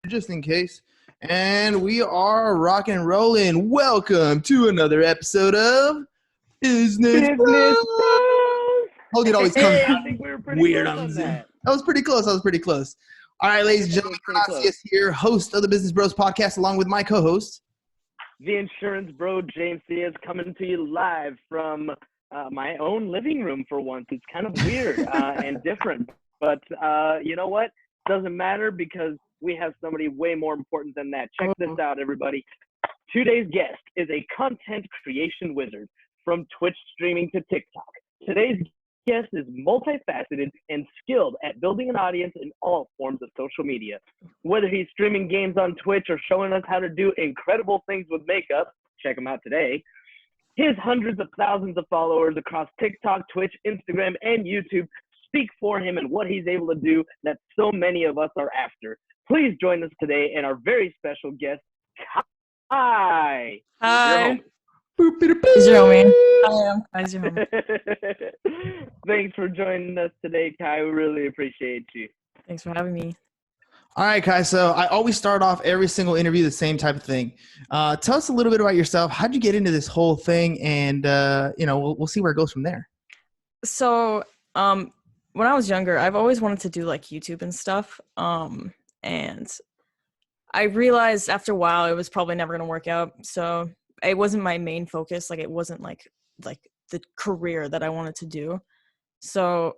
just in case. And we are rock and rolling. Welcome to another episode of Business Business Bros. Bros. Told you it always comes Hey, I out think we were pretty weird close on on Zoom. that. That was pretty close. All right, ladies and It was gentlemen, pretty close. Gracias here, host of the Business Bros podcast, along with my co-host. The insurance bro, James Diaz, coming to you live from my own living room for once. It's kind of weird and different. But you know what? Doesn't matter because we have somebody way more important than that. Check this out, everybody. Today's guest is a content creation wizard from Twitch streaming to TikTok. Today's guest is multifaceted and skilled at building an audience in all forms of social media. Whether he's streaming games on Twitch or showing us how to do incredible things with makeup, check him out today. His hundreds of thousands of followers across TikTok, Twitch, Instagram, and YouTube speak for him and what he's able to do that so many of us are after. Please join us today and our very special guest, Kai. Hi. Boop, boop, boop. Is your homie? I am. Kai's your homie. Thanks for joining us today, Kai. We really appreciate you. Thanks for having me. All right, Kai. So I always start off every single interview the same type of thing. Tell us a little bit about yourself. How'd you get into this whole thing? And, we'll see where it goes from there. So, when I was younger, I've always wanted to do like YouTube and stuff. And I realized after a while it was probably never going to work out. So it wasn't my main focus. Like it wasn't like the career that I wanted to do. So,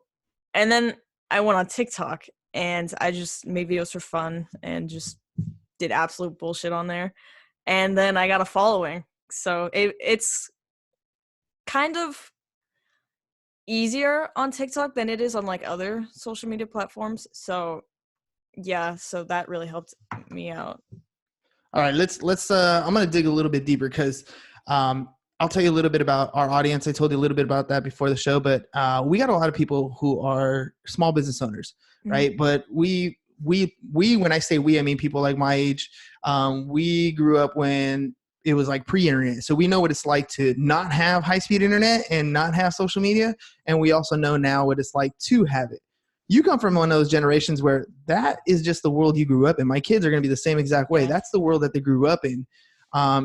and then I went on TikTok and I just made videos for fun and just did absolute bullshit on there. And then I got a following. So it's kind of easier on TikTok than it is on like other social media platforms. So yeah, so that really helped me out. All right, let's I'm going to dig a little bit deeper because I'll tell you a little bit about our audience. I told you a little bit about that before the show, but we got a lot of people who are small business owners, right? But we when I say we, I mean people like my age. We grew up when it was like pre-internet. So we know what it's like to not have high-speed internet and not have social media. And we also know now what it's like to have it. You come from one of those generations where that is just the world you grew up in. My kids are going to be the same exact way. That's the world that they grew up in.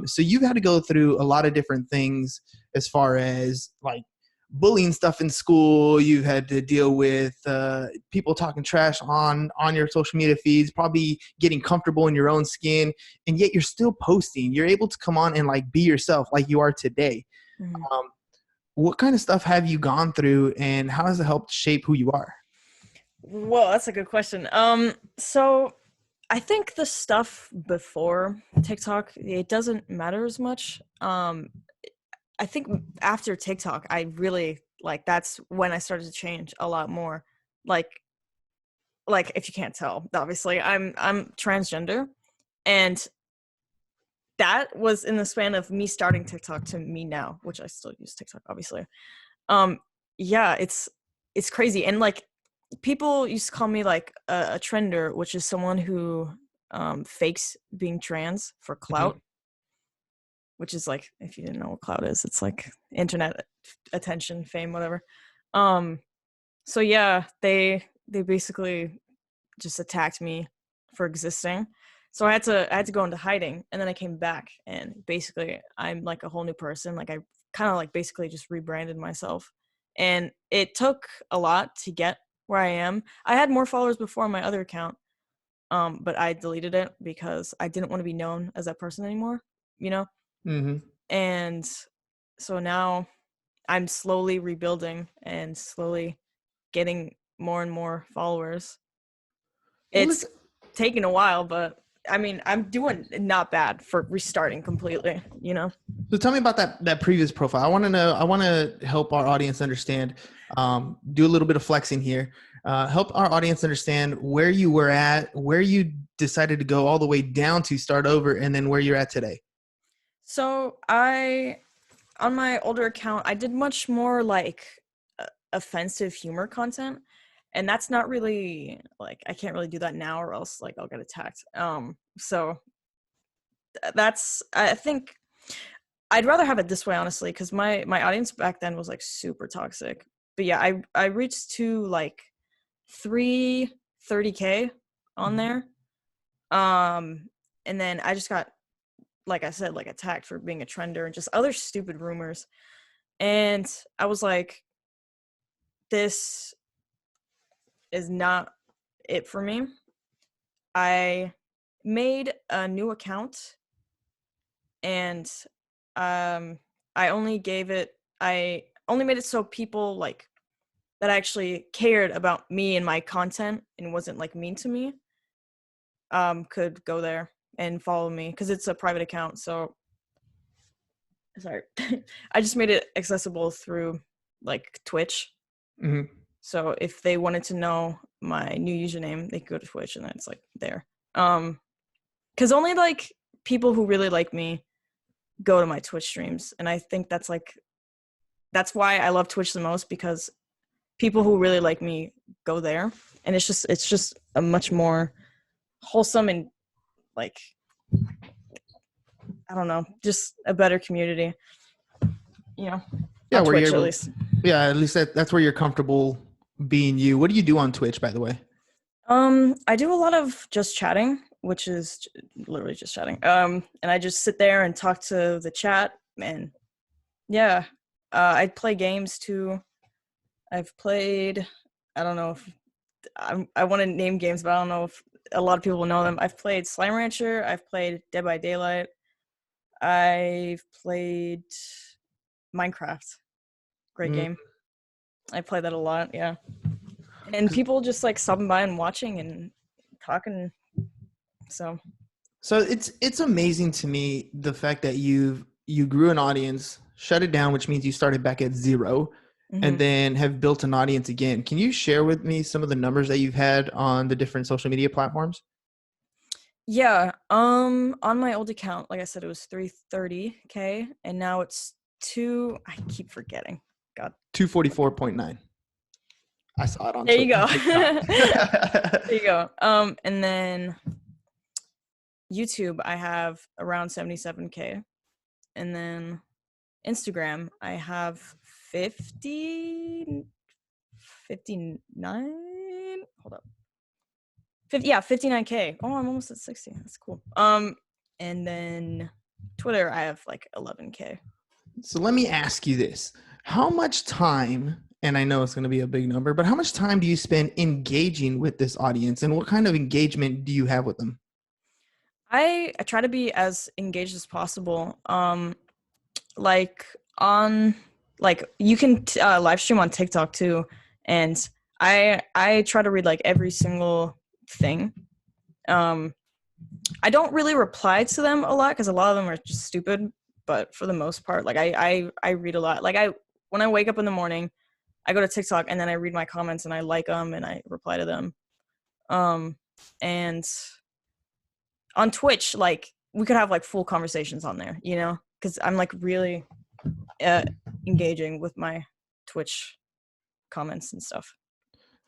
So you've had to go through a lot of different things as far as like bullying stuff in school. You've had to deal with people talking trash on your social media feeds, probably getting comfortable in your own skin, and yet you're still posting. You're able to come on and like be yourself like you are today. What kind of stuff have you gone through and how has it helped shape who you are? Well, that's a good question. So I think the stuff before TikTok, it doesn't matter as much. I think after TikTok, I really that's when I started to change a lot more. Like if you can't tell, obviously I'm transgender, and that was in the span of me starting TikTok to me now, which I still use TikTok, obviously. Yeah, it's crazy. And like people used to call me like a trender, which is someone who fakes being trans for clout. Which is like, if you didn't know what clout is, it's like internet attention, fame, whatever. So yeah, they basically just attacked me for existing. So I had to go into hiding, and then I came back, and basically I'm like a whole new person. Like I kind of like basically just rebranded myself, and it took a lot to get where I am. I had more followers before on my other account, but I deleted it because I didn't want to be known as that person anymore, you know? And so now I'm slowly rebuilding and slowly getting more and more followers. It's taken a while, but I mean, I'm doing not bad for restarting completely, you know? So tell me about that previous profile. I want to help our audience understand, do a little bit of flexing here. Help our audience understand where you were at, where you decided to go all the way down to start over, and then where you're at today. So on my older account, I did much more like offensive humor content, and that's not really like, I can't really do that now or else like I'll get attacked. So that's, I think I'd rather have it this way, honestly, because my audience back then was like super toxic. But yeah, I reached to like 330K on there. And then I just got, like I said, like attacked for being a trender and just other stupid rumors. And I was like, this is not it for me. I made a new account, and I only made it so people like that actually cared about me and my content and wasn't like mean to me could go there and follow me, because it's a private account. So sorry. I just made it accessible through like Twitch. Mm-hmm. So if they wanted to know my new username, they could go to Twitch and it's like there. Because only like people who really like me go to my Twitch streams, and I think that's why I love Twitch the most, because people who really like me go there, and it's just a much more wholesome and like, I don't know, just a better community, you know. Yeah, on where Twitch, you're able, at least. yeah, at least that's where you're comfortable being you. What do you do on Twitch, by the way? I do a lot of just chatting, which is literally just chatting. And I just sit there and talk to the chat, and yeah, I play games too. I've played, I don't know if I want to name games, but I don't know if a lot of people know them. I've played Slime Rancher. I've played Dead by Daylight. I've played Minecraft. Great game. I play that a lot, yeah. And people just like stopping by and watching and talking. So it's amazing to me the fact that you grew an audience, shut it down, which means you started back at 0, and then have built an audience again. Can you share with me some of the numbers that you've had on the different social media platforms? yeah, on my old account, like I said, it was 330K, and now it's I keep forgetting. God. 244.9. I saw it on There you go. TikTok. There you go. And then YouTube, I have around 77K. And then Instagram, I have 59. Hold up. 59K. Oh, I'm almost at 60. That's cool. And then Twitter, I have like 11K. So let me ask you this. How much time, and I know it's going to be a big number, but how much time do you spend engaging with this audience, and what kind of engagement do you have with them? I try to be as engaged as possible. Like on, like you can live stream on TikTok too, and I try to read like every single thing. I don't really reply to them a lot because a lot of them are just stupid, but for the most part, like I read a lot. Like when I wake up in the morning, I go to TikTok and then I read my comments and I like them and I reply to them. And on Twitch, like we could have like full conversations on there, you know, because I'm like really engaging with my Twitch comments and stuff.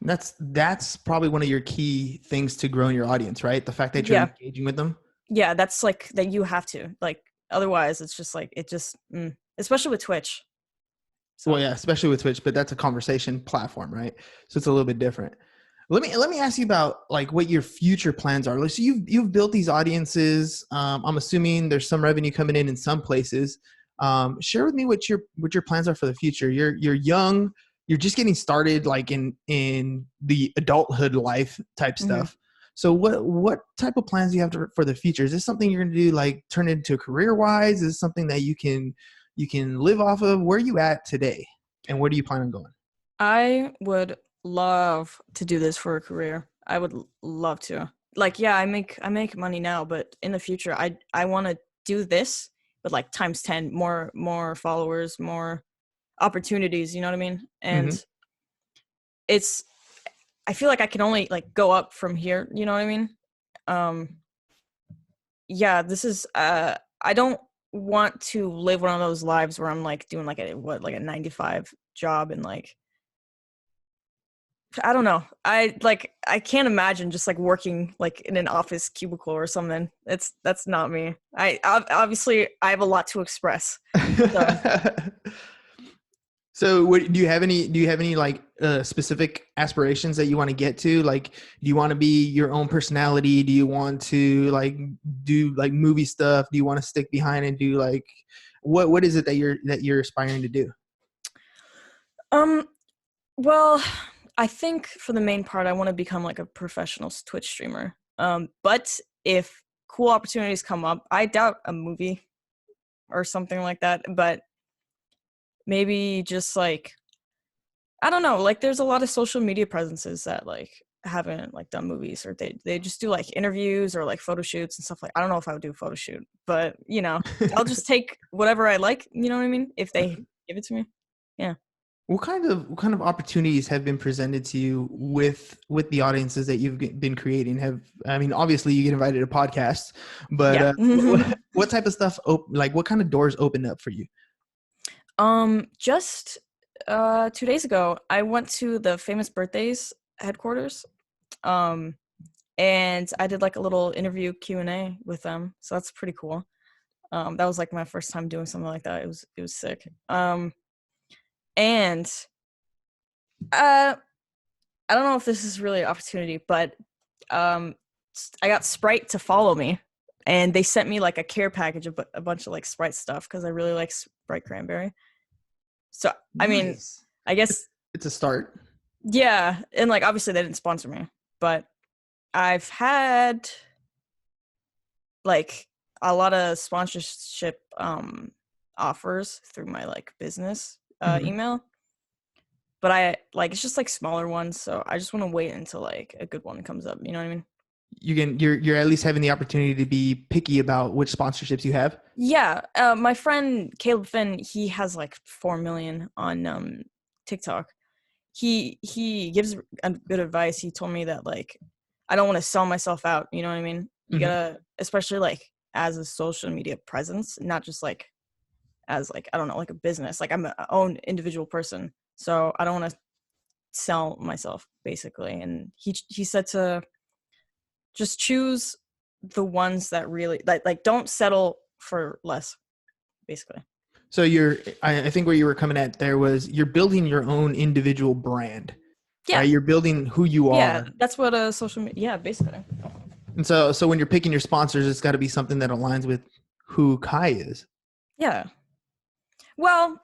That's probably one of your key things to growing your audience, right? The fact that you're engaging with them. Yeah, that's like that you have to, like, otherwise it's just like especially with Twitch. So. Well, yeah, especially with Twitch, but that's a conversation platform, right? So it's a little bit different. Let me ask you about like what your future plans are. Like, so you've built these audiences. I'm assuming there's some revenue coming in some places. Share with me what your plans are for the future. You're young. You're just getting started, like in the adulthood life type stuff. So what type of plans do you have for the future? Is this something you're going to do, like turn into career wise? Is this something that you can live off of? Where are you at today, and where do you plan on going? I would love to do this for a career. I would love to. Like, yeah, I make money now, but in the future, I want to do this, but like times 10, more followers, more opportunities. You know what I mean? And I feel like I can only like go up from here. You know what I mean? Yeah, this is. I don't want to live one of those lives where I'm like doing like a 9-to-5 job and like, I don't know. I can't imagine just like working like in an office cubicle or something. That's not me. I obviously I have a lot to express. So. So do you have any like specific aspirations that you want to get to? Like, do you want to be your own personality? Do you want to like do like movie stuff? Do you want to stick behind and do like, what is it that you're aspiring to do? Um, well, I think for the main part, I want to become like a professional Twitch streamer. But if cool opportunities come up, I doubt a movie or something like that, but maybe just like, I don't know, like there's a lot of social media presences that like haven't like done movies, or they just do like interviews or like photo shoots and stuff. Like, I don't know if I would do a photo shoot, but you know, I'll just take whatever I like, you know what I mean, if they give it to me. Yeah. What kind of opportunities have been presented to you with the audiences that you've been creating? I mean, obviously you get invited to podcasts, but Yeah. what type of stuff, like what kind of doors opened up for you? Just 2 days ago, I went to the Famous Birthdays headquarters, um, and I did like a little interview Q&A with them. So that's pretty cool. That was like my first time doing something like that. It was sick. And I don't know if this is really an opportunity, but I got Sprite to follow me, and they sent me like a care package of a bunch of like Sprite stuff because I really like Sprite cranberry. So I mean, Nice. I guess It's a start. yeah, and like obviously they didn't sponsor me, but I've had like a lot of sponsorship offers through my like business Mhm. email, but I like it's just like smaller ones, so I just want to wait until like a good one comes up, you know what I mean? You're at least having the opportunity to be picky about which sponsorships you have. Yeah, my friend Caleb Finn, he has like 4 million on TikTok. He gives good advice. He told me that like I don't want to sell myself out, you know what I mean? You Mhm. gotta, especially like as a social media presence, not just like as like, I don't know, like a business. Like I'm my own individual person, so I don't want to sell myself basically. And he said to just choose the ones that really like don't settle for less, basically. So I think where you were coming at there was you're building your own individual brand, Yeah, right? You're building who you yeah, are. that's what social media. Yeah, basically. And so when you're picking your sponsors, it's got to be something that aligns with who Kai is. Yeah. Well,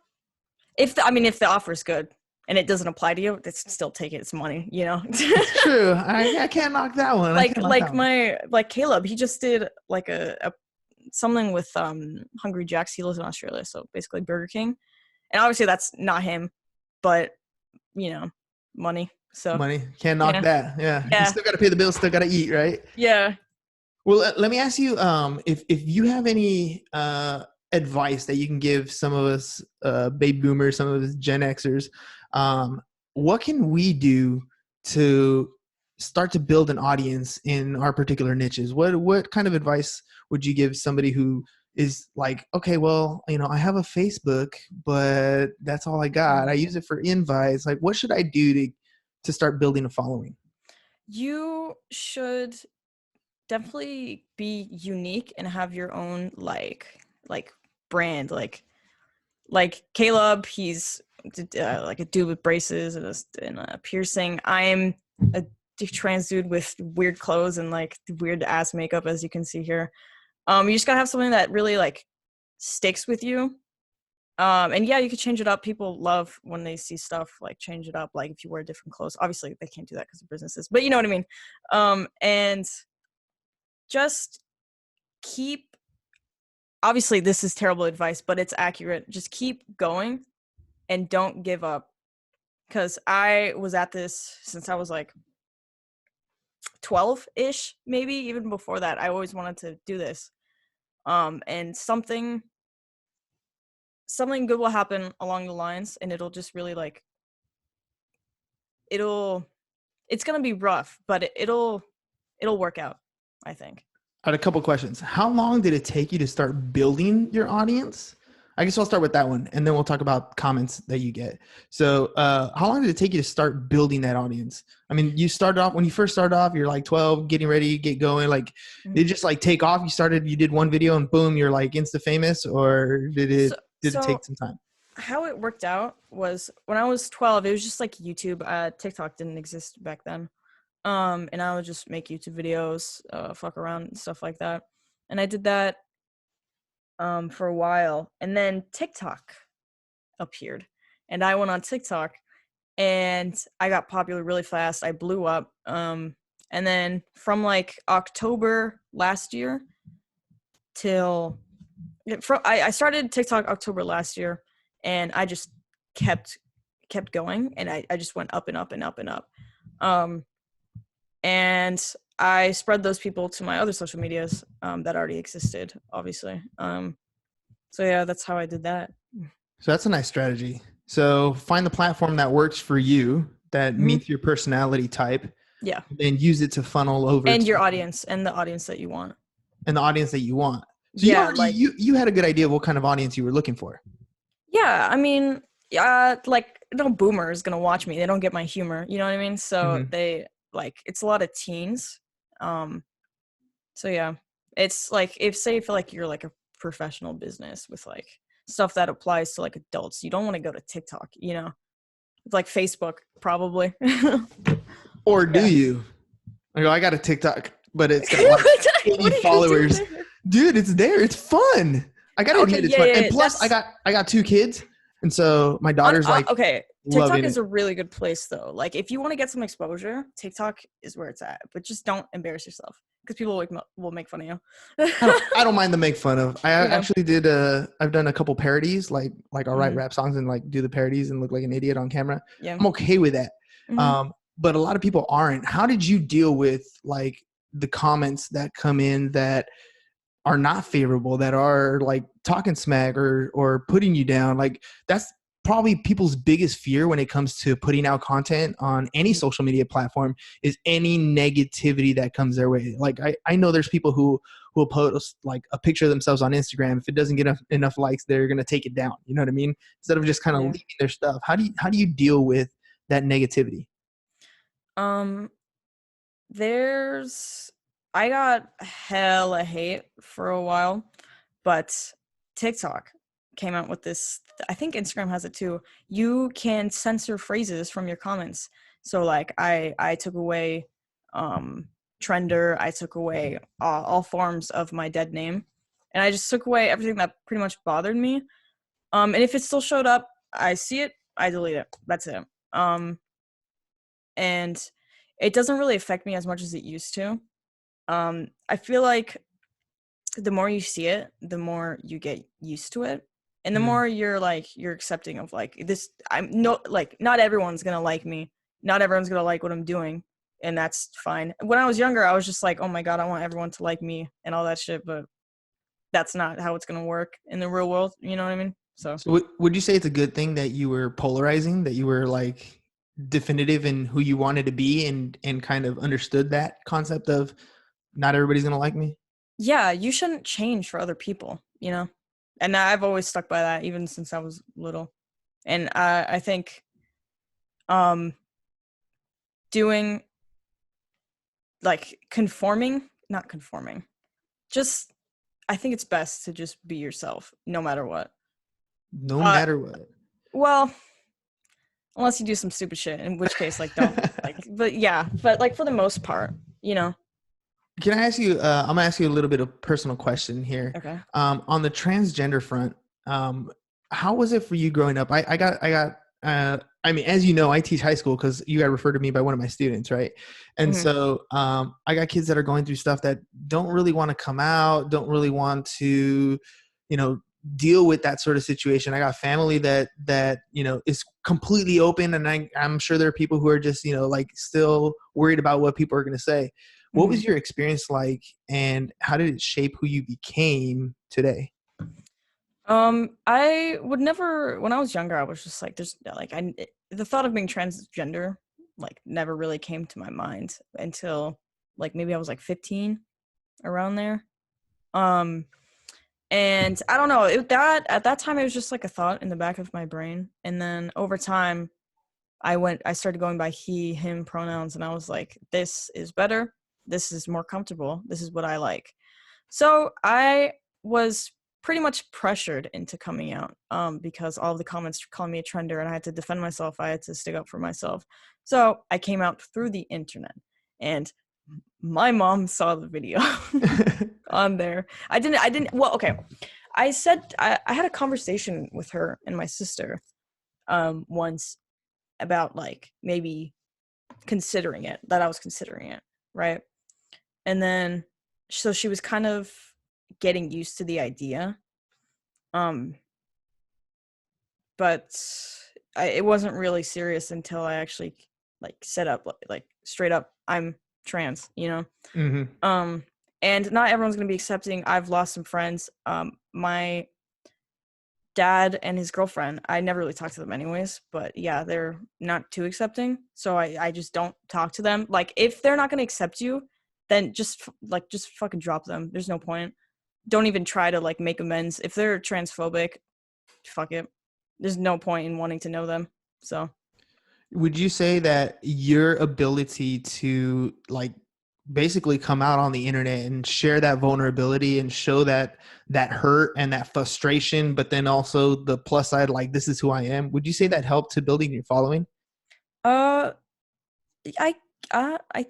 I mean, if the offer is good and it doesn't apply to you, it's still take it. It's money, you know. It's true. I can't knock that one. I can't knock that one. like Caleb, he just did like a something with Hungry Jack's. He lives in Australia, so basically Burger King. And obviously that's not him, but you know, money. So Money. Can't knock yeah, that. Yeah. You yeah, still got to pay the bills, still got to eat, right? yeah. Well, let me ask you, if you have any advice that you can give some of us baby boomers, some of us Gen Xers, what can we do to start to build an audience in our particular niches? What kind of advice would you give somebody who is like, okay, well, I have a Facebook, but that's all I got. I use it for invites. Like, what should I do to start building a following? You should definitely be unique and have your own like brand, like Caleb, he's like a dude with braces and a piercing. I'm a trans dude with weird clothes and like weird ass makeup, as you can see here. You just gotta have something that really like sticks with you. And yeah, you could change it up. People love when they see stuff like change it up, like if you wear different clothes. Obviously they can't do that because of businesses, but you know what I mean. And just keep, obviously this is terrible advice, but it's accurate. Just keep going and don't give up. Because I was at this since I was like 12-ish, maybe even before that. I always wanted to do this. And something good will happen along the lines, and it'll just really like it's gonna be rough, but it'll work out, I think. I had a couple questions. How long did it take you to start building your audience? I guess I'll start with that one, and then we'll talk about comments that you get. So, how long did it take you to start building that audience? I mean, when you first started off, you're like 12, getting ready, get going. Like, did it just like take off? You did one video, and boom, you're like insta famous, or did So it take some time? how it worked out was when I was 12, it was just like YouTube. TikTok didn't exist back then. And I would just make YouTube videos, fuck around and stuff like that. And I did that for a while, and then TikTok appeared, and I went on TikTok, and I got popular really fast. I blew up. And then from like October last year till I started TikTok October last year, and I just kept going, and I just went up and up and up and up. And I spread those people to my other social medias that already existed, obviously. So yeah, that's how I did that. So that's a nice strategy. So find the platform that works for you, that meets your personality type. Yeah. And use it to funnel over and to your audience and the audience that you want. And the audience that you want. So yeah, you had a good idea of what kind of audience you were looking for. Yeah, I mean, like no boomer is gonna watch me. They don't get my humor. You know what I mean? So they like it's a lot of teens. So yeah, it's like if like you're like a professional business with like stuff that applies to like adults, you don't want to go to TikTok. You know, it's like Facebook probably. Or do you? I got a TikTok, but it's got like 80 followers. Dude, it's there. It's fun. I gotta admit it's fun. And plus, I got 2 kids, and so my daughter's like, okay. TikTok is a really good place though. Like if you want to get some exposure, TikTok is where it's at. But just don't embarrass yourself because people will make fun of you. I don't mind to make fun of. I actually did. I've done a couple parodies, like I'll write rap songs and like do the parodies and look like an idiot on camera. Yeah, I'm okay with that. But a lot of people aren't. How did you deal with like the comments that come in that are not favorable, that are like talking smack or putting you down? Like that's probably people's biggest fear when it comes to putting out content on any social media platform, is any negativity that comes their way. Like I know there's people who will post like a picture of themselves on Instagram. If it doesn't get enough likes, they're going to take it down. You know what I mean? Instead of just kind of leaving their stuff. How do you deal with that negativity? I got hella hate for a while, but TikTok came out with this. I think Instagram has it too. You can censor phrases from your comments. So like I took away trender. I took away all forms of my dead name, and I just took away everything that pretty much bothered me. And if it still showed up, I see it, I delete it. That's it. And it doesn't really affect me as much as it used to. I feel like the more you see it, the more you get used to it, and the more you're accepting of like this. Not everyone's gonna like me. Not everyone's gonna like what I'm doing, and that's fine. When I was younger, I was just like, oh my god, I want everyone to like me and all that shit, but that's not how it's gonna work in the real world. You know what I mean? So would you say it's a good thing that you were polarizing, that you were like definitive in who you wanted to be and kind of understood that concept of not everybody's going to like me? Yeah, you shouldn't change for other people, you know? And I've always stuck by that even since I was little. And I think doing like not conforming, just I think it's best to just be yourself no matter what. No matter what. Well, unless you do some stupid shit, in which case like don't but like for the most part, you know. Can I ask you, I'm gonna ask you a little bit of personal question here. Okay. On the transgender front, how was it for you growing up? I mean, as you know, I teach high school because you got referred to me by one of my students, right? And so I got kids that are going through stuff that don't really want to come out, don't really want to, deal with that sort of situation. I got family that is completely open, and I'm sure there are people who are just like still worried about what people are going to say. What was your experience like, and how did it shape who you became today? I would never, when I was younger, I was just like, the thought of being transgender, like, never really came to my mind until, like, maybe I was, like, 15, around there. And I don't know, at that time, it was just, like, a thought in the back of my brain. And then over time, I started going by he, him pronouns, and I was like, this is better. This is more comfortable. This is what I like. So I was pretty much pressured into coming out because all of the comments calling me a trender and I had to defend myself. I had to stick up for myself. So I came out through the internet, and my mom saw the video on there. Well, okay. I said, I had a conversation with her and my sister once about like maybe considering it, that I was considering it, right? And then, so she was kind of getting used to the idea. But it wasn't really serious until I actually like set up, like straight up, I'm trans, you know? Mm-hmm. And not everyone's going to be accepting. I've lost some friends. My dad and his girlfriend, I never really talked to them anyways, but yeah, they're not too accepting. So I just don't talk to them. Like, if they're not going to accept you, then just fucking drop them. There's no point. Don't even try to like make amends. If they're transphobic, fuck it. There's no point in wanting to know them. So would you say that your ability to like basically come out on the internet and share that vulnerability and show that hurt and that frustration, but then also the plus side, like, this is who I am, would you say that helped to building your following? I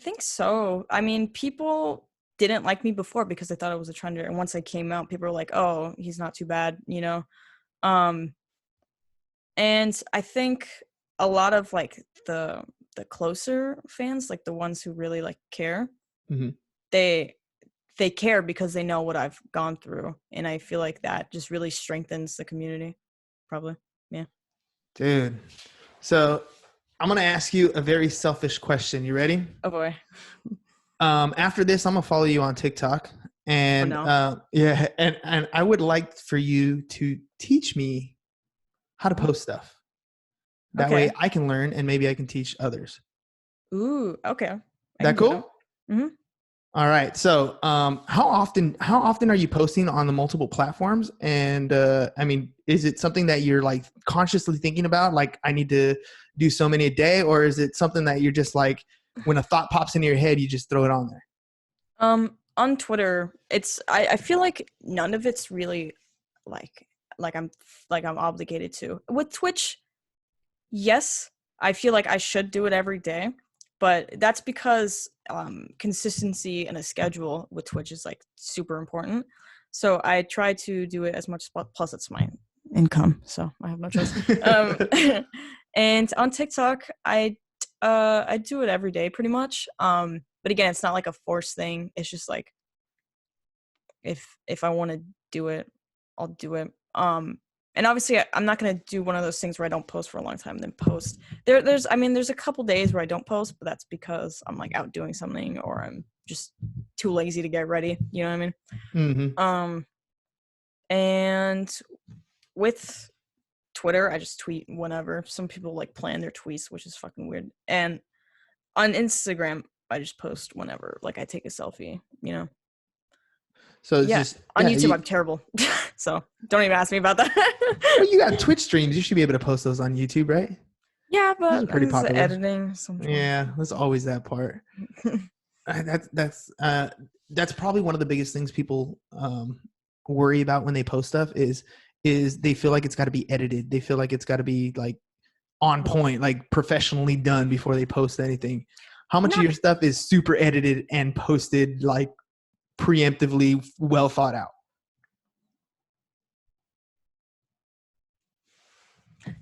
think so. I mean, people didn't like me before because they thought I was a trender, and once I came out, people were like, "Oh, he's not too bad," you know. And I think a lot of like the closer fans, like the ones who really like care, Mm-hmm. they care because they know what I've gone through, and I feel like that just really strengthens the community. Probably, yeah. Dude, so I'm gonna ask you a very selfish question. You ready? Oh boy. After this, I'm gonna follow you on TikTok, and no. yeah, and I would like for you to teach me how to post stuff. That way, Okay. I can learn, and maybe I can teach others. Ooh. Okay. I can That do that. cool? Mm-hmm. All right. So, how often are you posting on the multiple platforms? And I mean, is it something that you're like consciously thinking about? Like, I need to do so many a day, or is it something that you're just like, when a thought pops into your head, you just throw it on there? On Twitter, it's I feel like none of it's really like I'm obligated to. With Twitch, yes, I feel like I should do it every day, but that's because consistency and a schedule with Twitch is like super important. So I try to do it as much as plus it's my income, so I have no choice. And on TikTok, I do it every day pretty much. But again, it's not like a forced thing. It's just like if I want to do it, I'll do it. And obviously I'm not going to do one of those things where I don't post for a long time, then post. There's a couple days where I don't post, but that's because I'm like out doing something or I'm just too lazy to get ready. You know what I mean? Mm-hmm. And with Twitter, I just tweet whenever. Some people like plan their tweets, which is fucking weird. And on Instagram, I just post whenever. Like I take a selfie, you know? So it's Yeah. just On YouTube, I'm terrible. So don't even ask me about that. well, you got Twitch streams. You should be able to post those on YouTube, right? Yeah, Those are but pretty it's the popular. editing. Yeah, there's always that part. That's probably one of the biggest things people worry about when they post stuff is they feel like it's got to be edited. They feel like it's got to be like on point, like professionally done before they post anything. How much of your stuff is super edited and posted like preemptively, well thought out?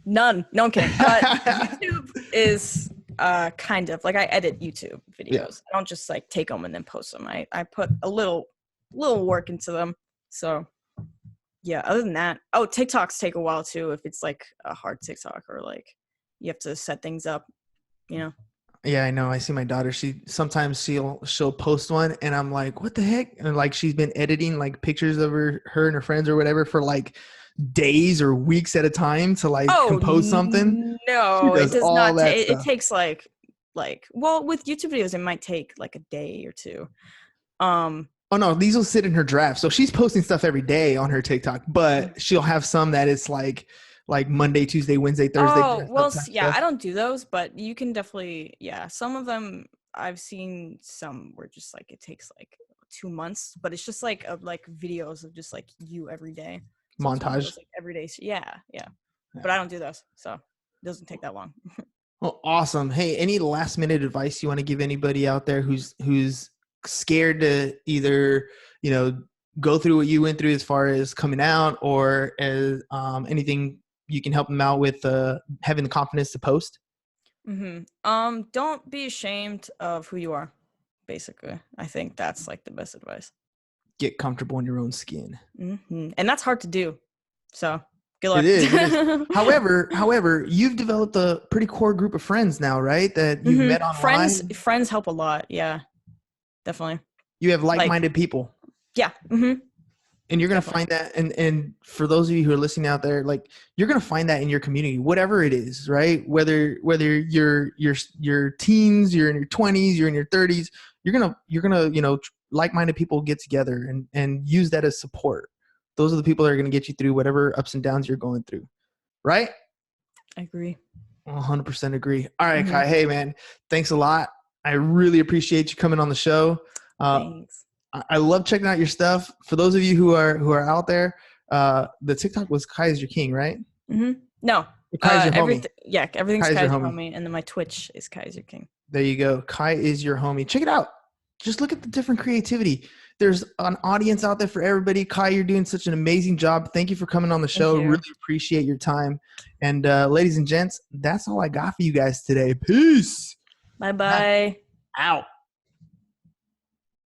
None. No, I'm kidding. YouTube is kind of like I edit YouTube videos. Yeah. I don't just like take them and then post them. I put a little work into them. So yeah, other than that, TikToks take a while too if it's like a hard TikTok or like you have to set things up, you know. Yeah, I know. I see my daughter. Sometimes she'll post one and I'm like, what the heck? And like she's been editing like pictures of her and her friends or whatever for like days or weeks at a time to like compose something. No, it does not. It takes like well, with YouTube videos, it might take like a day or two. Oh no, these will sit in her draft. So she's posting stuff every day on her TikTok, but she'll have some that it's like Monday, Tuesday, Wednesday, Thursday. Oh, well, yeah, stuff. I don't do those, but you can definitely, yeah. Some of them I've seen some where just like it takes like 2 months, but it's just like videos of just like you every day. So Montage. those, like every day. Yeah. But I don't do those, so it doesn't take that long. Well, awesome. Hey, any last minute advice you want to give anybody out there who's scared to either, go through what you went through as far as coming out, or as anything you can help them out with having the confidence to post? Don't be ashamed of who you are, basically. I think that's like the best advice. Get comfortable in your own skin. And that's hard to do. So good luck. It is. However, you've developed a pretty core group of friends now, right? That you've met online. Friends help a lot. Yeah, definitely. You have like-minded people. Yeah. And you're going to find that. And for those of you who are listening out there, like, you're going to find that in your community, whatever it is, right? Whether you're teens, you're in your 20s, you're in your 30s, you're going to, like-minded people get together and use that as support. Those are the people that are going to get you through whatever ups and downs you're going through. Right? I agree. 100% agree. All right, Kai. Hey, man, thanks a lot. I really appreciate you coming on the show. Thanks. I love checking out your stuff. For those of you who are out there, the TikTok was Kai is your king, right? No. Kai is your homie. Everything's Kai is your homie. And then my Twitch is Kai is your king. There you go. Kai is your homie. Check it out. Just look at the different creativity. There's an audience out there for everybody. Kai, you're doing such an amazing job. Thank you for coming on the show. Really appreciate your time. And ladies and gents, that's all I got for you guys today. Peace. Bye-bye. Out.